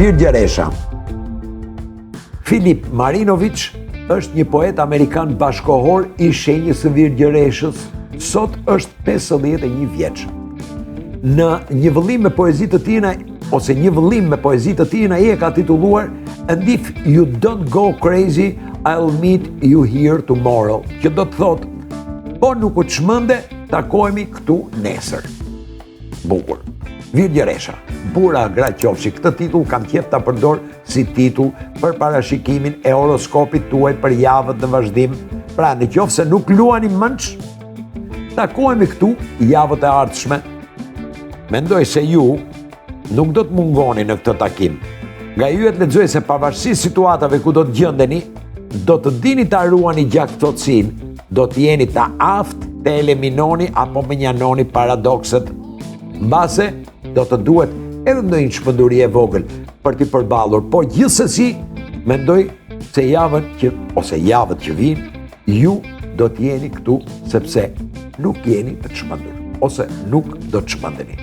Virgje Resha. Filip Marinović është një poet amerikan bashkohor i shenjës së Virgje Reshës, sot është 51 vjeç. Në një vëllim me poezitë të tina, ose një vëllim me poezitë të tina, i e ka titulluar "And if you don't go crazy, I'll meet you here tomorrow", që do të thotë, po nuk u çmende, takohemi këtu nesër. Bukur. Virgje Resha, bura gra qofshi, këtë titull kam qef ta përdor si titull për parashikimin e horoskopit tuaj për javët në vazhdim. Pra, në qoftë se nuk luani mënç, takohemi këtu javët e ardhshme. Mendoj se ju nuk do të mungoni në këtë takim. Nga ju e të lexoj se pavarësisht situatave ku do të gjendeni, do të dini ta ruani gjaktëtsin, do të jeni ta aftë të eliminoni apo menjanoni paradokset. Mbase, do të duhet edhe ndonjë çmenduri e vogël për t'i përballur, po gjithsesi mendoj se javët që vijnë, ju do të jeni këtu sepse nuk jeni të çmendur ose nuk do të çmendeni.